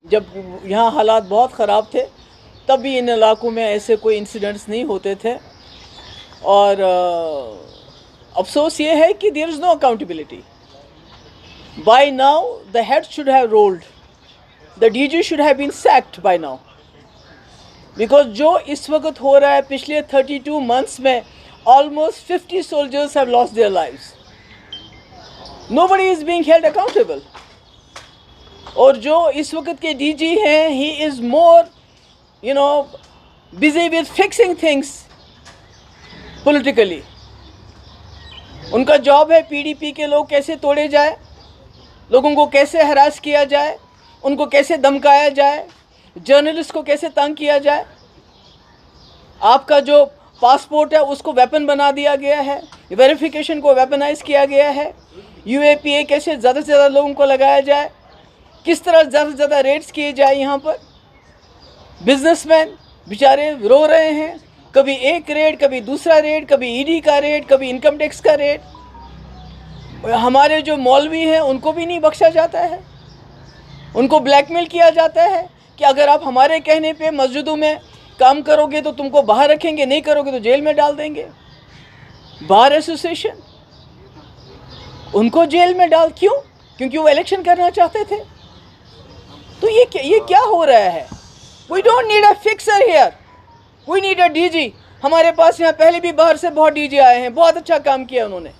जब यहाँ हालात बहुत ख़राब थे तब भी इन इलाकों में ऐसे कोई इंसिडेंट्स नहीं होते थे। और अफसोस ये है कि there is no accountability. By now the head should have rolled, the DG should have been sacked by now, because जो इस वक्त हो रहा है, पिछले 32 मंथ्स में almost 50 soldiers have lost their lives. Nobody is being held accountable. और जो इस वक्त के डीजी हैं, he is more busy with fixing things politically. उनका जॉब है पीडीपी के लोग कैसे तोड़े जाए, लोगों को कैसे हरास किया जाए, उनको कैसे धमकाया जाए, जर्नलिस्ट को कैसे तंग किया जाए। आपका जो पासपोर्ट है उसको वेपन बना दिया गया है, वेरिफिकेशन को वेपनाइज किया गया है। यूएपीए कैसे ज़्यादा से ज़्यादा लोगों को लगाया जाए, किस तरह ज़्यादा से ज़्यादा रेट्स किए जाए। यहाँ पर बिजनेसमैन बेचारे रो रहे हैं, कभी एक रेट, कभी दूसरा रेट, कभी ईडी का रेट, कभी इनकम टैक्स का रेट। हमारे जो मौलवी हैं उनको भी नहीं बख्शा जाता है, उनको ब्लैकमेल किया जाता है कि अगर आप हमारे कहने पे मस्जिदों में काम करोगे तो तुमको बाहर रखेंगे, नहीं करोगे तो जेल में डाल देंगे। बार एसोसिएशन उनको जेल में डाल, क्यों? क्योंकि वो इलेक्शन करना चाहते थे। तो ये क्या हो रहा है? We don't need a fixer here, we need a DG. हमारे पास यहाँ पहले भी बाहर से बहुत डीजी आए हैं, बहुत अच्छा काम किया उन्होंने।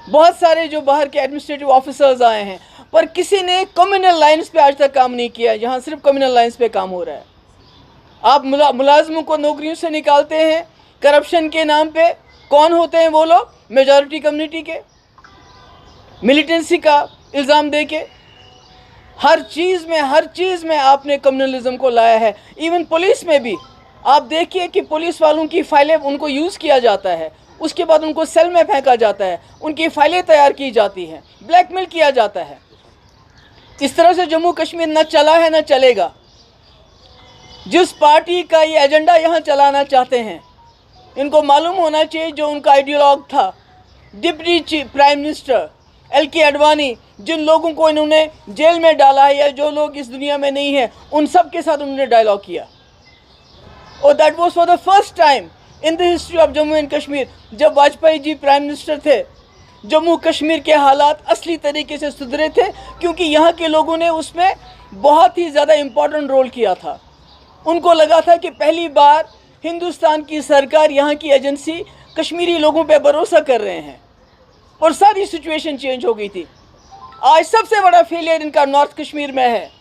बहुत सारे जो बाहर के एडमिनिस्ट्रेटिव ऑफिसर्स आए हैं, पर किसी ने कम्युनल लाइन्स पे आज तक काम नहीं किया। यहाँ सिर्फ कम्युनल लाइन्स पे काम हो रहा है। आप मुलाजमों को नौकरियों से निकालते हैं करप्शन के नाम पे। कौन होते हैं वो लोग? मेजॉरिटी कम्युनिटी के, मिलिटेंसी का इल्ज़ाम दे के। हर चीज़ में आपने कम्युनलिज्म को लाया है। इवन पुलिस में भी आप देखिए कि पुलिस वालों की फाइलें उनको यूज़ किया जाता है, उसके बाद उनको सेल में फेंका जाता है, उनकी फाइलें तैयार की जाती हैं, ब्लैकमेल किया जाता है। इस तरह से जम्मू कश्मीर न चला है न चलेगा। जिस पार्टी का ये एजेंडा यहाँ चलाना चाहते हैं, इनको मालूम होना चाहिए जो उनका आइडियोलॉग था, deputy prime minister L K. Advani, जिन लोगों को इन्होंने जेल में डाला है या जो लोग इस दुनिया में नहीं हैं, उन सब के साथ उन्होंने डायलॉग किया। और that was for the first time in the history of Jammu and Kashmir. जब वाजपेयी जी प्राइम मिनिस्टर थे, जम्मू कश्मीर के हालात असली तरीके से सुधरे थे, क्योंकि यहाँ के लोगों ने उसमें बहुत ही ज़्यादा इम्पोर्टेंट रोल किया था। उनको लगा था कि पहली बार हिंदुस्तान की सरकार, यहाँ की एजेंसी कश्मीरी लोगों पर भरोसा कर रहे हैं, और सारी सिचुएशन चेंज हो गई थी। आज सबसे बड़ा फेलियर इनका नॉर्थ कश्मीर में है,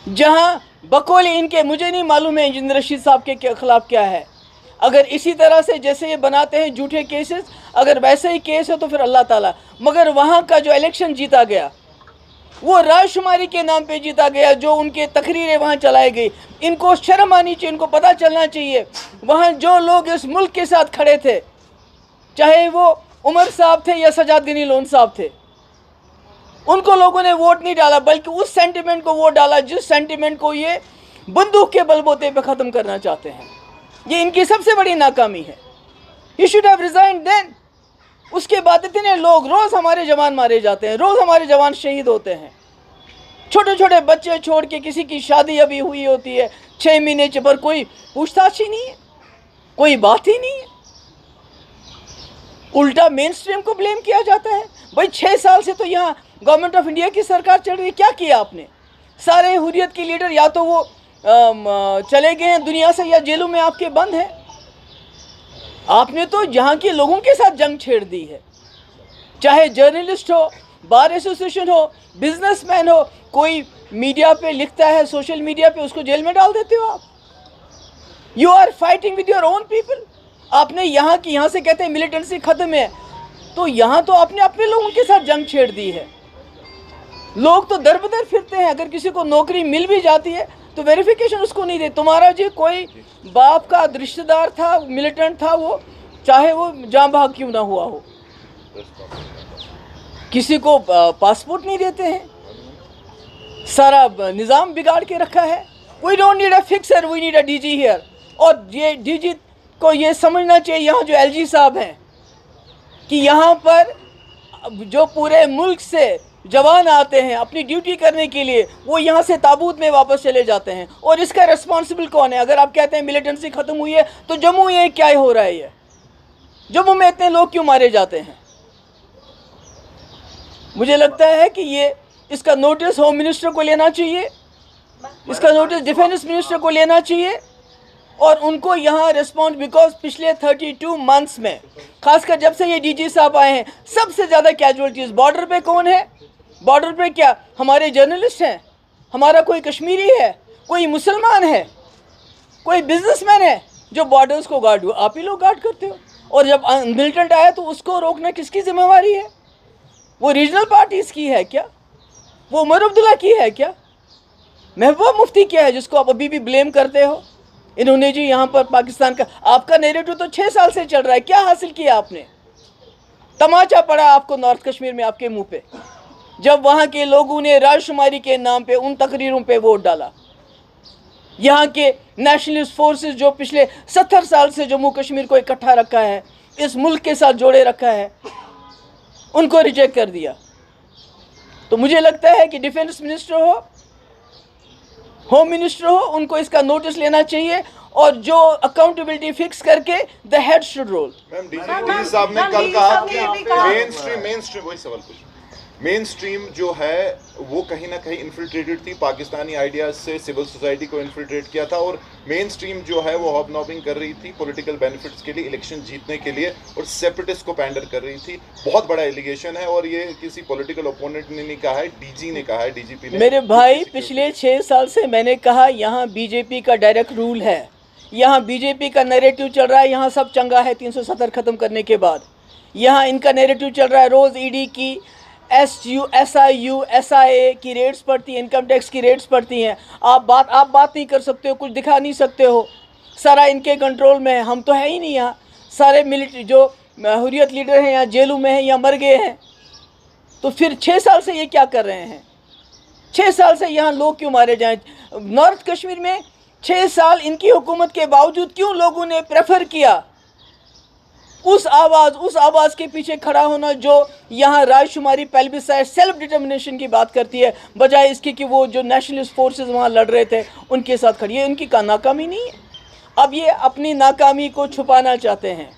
जहां बकौल इनके, मुझे नहीं मालूम है इंजीनियर रशीद साहब के खिलाफ क्या है। अगर इसी तरह से जैसे ये बनाते हैं झूठे केसेस, अगर वैसे ही केस है तो फिर अल्लाह ताला। मगर वहां का जो इलेक्शन जीता गया वो रायशुमारी के नाम पे जीता गया, जो उनके तकरीरें वहां चलाई गई। इनको शर्म आनी चाहिए, इनको पता चलना चाहिए वहां जो लोग इस मुल्क के साथ खड़े थे, चाहे वो उमर साहब थे या सजाद गनी लोन साहब थे, उनको लोगों ने वोट नहीं डाला, बल्कि उस सेंटिमेंट को वोट डाला जिस सेंटिमेंट को ये बंदूक के बलबूते पे ख़त्म करना चाहते हैं। ये इनकी सबसे बड़ी नाकामी है। He should have resigned then. उसके बाद इतने लोग, रोज़ हमारे जवान मारे जाते हैं, रोज़ हमारे जवान शहीद होते हैं। छोटे छोटे बच्चे छोड़ के, किसी की शादी अभी हुई होती है 6 महीने पर कोई पूछताछ ही नहीं है, कोई बात ही नहीं है। उल्टा मेन स्ट्रीम को ब्लेम किया जाता है। भाई 6 साल से तो यहाँ गवर्नमेंट ऑफ इंडिया की सरकार चल रही है, क्या किया आपने? सारे हुर्रियत के लीडर या तो वो चले गए हैं दुनिया से या जेलों में आपके बंद हैं। आपने तो यहाँ के लोगों के साथ जंग छेड़ दी है। चाहे जर्नलिस्ट हो, बार एसोसिएशन हो, बिजनेसमैन हो, कोई मीडिया पे लिखता है, सोशल मीडिया पे, उसको जेल में डाल देते हो आप। You are fighting with your own people. आपने यहाँ से कहते हैं मिलिटेंसी खत्म है, तो यहाँ तो आपने अपने लोगों के साथ जंग छेड़ दी है। लोग तो दर बदर फिरते हैं, अगर किसी को नौकरी मिल भी जाती है तो वेरिफिकेशन उसको नहीं दे। तुम्हारा जी कोई बाप का रिश्तेदार था, मिलिटेंट था, वो चाहे वो जाँ भाग क्यों ना हुआ हो, किसी को पासपोर्ट नहीं देते हैं। सारा निज़ाम बिगाड़ के रखा है। We don't need a fixer, we need a DG here. और ये डीजी को ये समझना चाहिए, यहाँ जो एलजी साहब हैं, कि यहाँ पर जो पूरे मुल्क से जवान आते हैं अपनी ड्यूटी करने के लिए, वो यहाँ से ताबूत में वापस चले जाते हैं। और इसका रिस्पॉन्सिबल कौन है? अगर आप कहते हैं मिलिटेंसी ख़त्म हुई है तो जम्मू ये क्या हो रहा है? ये जम्मू में इतने लोग क्यों मारे जाते हैं? मुझे लगता है कि ये इसका नोटिस होम मिनिस्टर को लेना चाहिए, इसका नोटिस डिफेंस मिनिस्टर को लेना चाहिए और उनको यहाँ रिस्पॉन्ड, बिकॉज पिछले 32 मंथ्स में, खासकर जब से ये डीजी साहब आए हैं, सबसे ज़्यादा कैजुअलिटीज़ बॉर्डर पे कौन है? बॉर्डर पे क्या हमारे जर्नलिस्ट हैं? हमारा कोई कश्मीरी है, कोई मुसलमान है, कोई बिजनेसमैन है जो बॉर्डर्स को गार्ड हुआ? आप ही लोग गार्ड करते हो। और जब मिलिटेंट आया तो उसको रोकना किसकी जिम्मेवारी है? वो रीजनल पार्टीज़ की है क्या? वो उमर अब्दुल्ला की है क्या? महबूबा मुफ्ती क्या है जिसको आप अभी भी ब्लेम करते हो? इन्होंने जी यहाँ पर पाकिस्तान का, आपका नैरेटिव तो 6 साल से चल रहा है, क्या हासिल किया आपने? तमाचा पड़ा आपको नॉर्थ कश्मीर में आपके मुंह पे, जब वहाँ के लोगों ने राजशुमारी के नाम पे उन तकरीरों पे वोट डाला। यहाँ के नेशनलिस्ट फोर्सेस जो पिछले 70 साल से जम्मू कश्मीर को इकट्ठा रखा है, इस मुल्क के साथ जोड़े रखा है, उनको रिजेक्ट कर दिया। तो मुझे लगता है कि डिफेंस मिनिस्टर हो, होम मिनिस्टर हो, उनको इसका नोटिस लेना चाहिए और जो अकाउंटेबिलिटी फिक्स करके the head should roll. Ma'am DG साहब ने कल कहा कि मेन स्ट्रीम जो है वो कहीं ना कहीं इन्फिल्ट्रेटेड थी, पाकिस्तानी आइडियाज से सिविल सोसाइटी को इन्फिल्ट्रेट किया था और मेन स्ट्रीम जो है वो हॉबनॉबिंग कर रही थी पॉलिटिकल बेनिफिट्स के लिए, इलेक्शन जीतने के लिए, और सेपरेटिस्ट को पैंडर कर रही थी। बहुत बड़ा एलिगेशन है और ये किसी पॉलिटिकल ओपोनेंट ने नहीं कहा है, डीजी ने कहा है, डीजीपी ने। मेरे भाई पिछले 6 साल से मैंने कहा यहाँ बीजेपी का डायरेक्ट रूल है, यहाँ बीजेपी का नैरेटिव चल रहा है, यहाँ सब चंगा है 370 ख़त्म करने के बाद। यहाँ इनका नैरेटिव चल रहा है, रोज़ ईडी की, SIU, SIA की रेट्स पड़ती हैं, इनकम टैक्स की रेट्स पड़ती हैं। आप बात नहीं कर सकते हो, कुछ दिखा नहीं सकते हो, सारा इनके कंट्रोल में है। हम तो है ही नहीं यहाँ, सारे मिलिट्री जो हुर्रियत लीडर हैं यहाँ जेलों में हैं या मर गए हैं। तो फिर 6 साल से ये क्या कर रहे हैं? 6 साल से यहाँ लोग क्यों मारे जाएं? नॉर्थ कश्मीर में 6 साल इनकी हुकूमत के बावजूद क्यों लोगों ने प्रेफर किया उस आवाज़ के पीछे खड़ा होना जो यहाँ राजशुमारी, पेल्बिसाइड, सेल्फ डिटर्मिनेशन की बात करती है, बजाय इसकी कि वो जो नेशनलिस्ट फोर्सेस वहाँ लड़ रहे थे उनके साथ खड़ी है। उनकी नाकामी नहीं है, अब ये अपनी नाकामी को छुपाना चाहते हैं।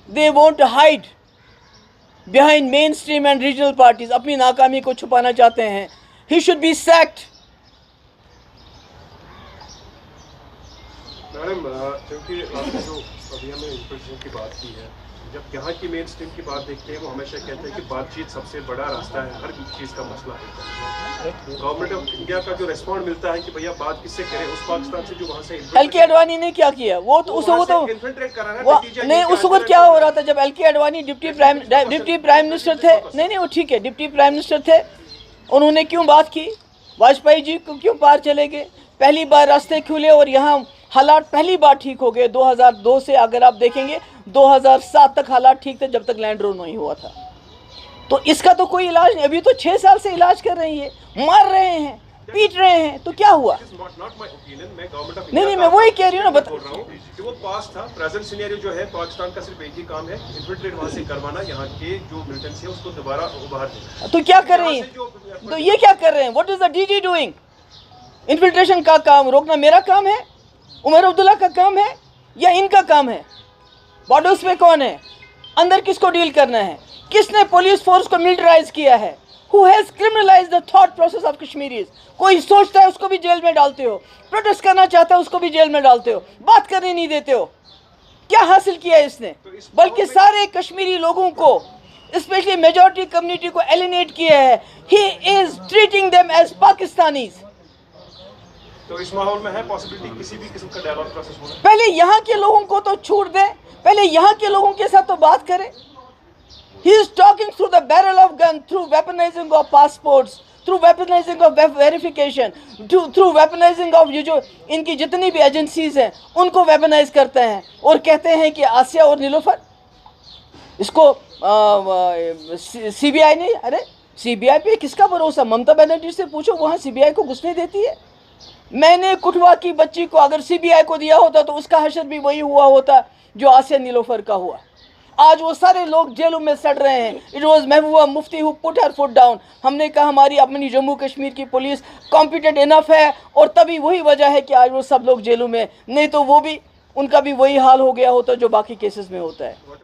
They want to hide behind mainstream and regional parties, अपनी नाकामी को छुपाना चाहते हैं। He should be sacked. Madam क्योंकि आपने जो अभी हमें इन्फ्लेशन की बात की है, जब यहाँ की मेन स्ट्रीम की बात देखते हैं वो हमेशा कहते हैं कि बातचीत सबसे बड़ा रास्ता है हर चीज़ का मसला है। गवर्नमेंट ऑफ इंडिया का जो रिस्पॉन्ड मिलता है कि भैया बात किससे करें, उस पाकिस्तान से जो वहाँ से LK अडवाणी ने क्या किया? वो तो उस वक्त नहीं, उस वक्त क्या हो रहा था जब LK Advani deputy prime minister थे? नहीं वो ठीक है, डिप्टी प्राइम मिनिस्टर थे, उन्होंने क्यों बात की? वाजपेयी जी को क्यों पार चले गए? पहली बार रास्ते खुले और यहाँ हालात पहली बार ठीक हो गए। 2002 से अगर आप देखेंगे 2007 तक हालात ठीक थे, जब तक लैंड रोल नहीं हुआ था। तो इसका तो कोई इलाज नहीं। अभी तो 6 साल से इलाज कर रही है, मार रहे हैं, पीट रहे हैं, तो क्या हुआ? नहीं मैं वही कह रही हूँ ना, बता रहा हूँ कि वो पास था। प्रेजेंट सिनेरियो जो है, पाकिस्तान का सिर्फ एक ही काम है, इन्फिल्ट्रेट वहाँ से करवाना, यहाँ के जो मिलिटेंसी है उसको दोबारा उभार देना। तो क्या कर रही है? तो ये क्या कर रहे हैं? What is the DG doing? Infiltration का काम रोकना मेरा काम है, उमर अब्दुल्ला का काम है या इनका काम है? बॉर्डर्स पे कौन है? अंदर किसको डील करना है? किसने पुलिस फोर्स को मिलिटराइज किया है? Who has criminalized the thought process of Kashmiris? कोई सोचता है उसको भी जेल में डालते हो, प्रोटेस्ट करना चाहता है उसको भी जेल में डालते हो, बात करने नहीं देते हो। क्या हासिल किया इसने? बल्कि सारे कश्मीरी लोगों को, स्पेशली मेजॉरिटी कम्युनिटी को एलिनेट किया है। He is treating them as Pakistanis। तो इस माहौल में है पॉसिबिलिटी किसी भी किस्म का डायलॉग प्रोसेस होना? पहले यहाँ के लोगों को तो छूट दें, पहले यहाँ के लोगों के साथ तो बात करें। He is talking through the barrel of gun, through weaponizing of passports, through weaponizing of verification, through weaponizing of ये जो इनकी जितनी भी एजेंसीज हैं उनको वेपनाइज करते हैं और कहते हैं कि आसिया और नीलोफर इसको CBI ने, अरे CBI पे किसका भरोसा? ममता बनर्जी से पूछो, वहाँ CBI को घुसने देती है। मैंने कुटवा की बच्ची को अगर CBI को दिया होता तो उसका हशर भी वही हुआ होता जो आसिया नीलोफर का हुआ। आज वो सारे लोग जेलों में सड़ रहे हैं। It was Mehbooba Mufti who put her foot down. हमने कहा हमारी अपनी जम्मू कश्मीर की पुलिस कॉम्पिटेंट इनफ है, और तभी वही वजह है कि आज वो सब लोग जेलों में, नहीं तो वो भी, उनका भी वही हाल हो गया होता जो बाकी केसेस में होता है।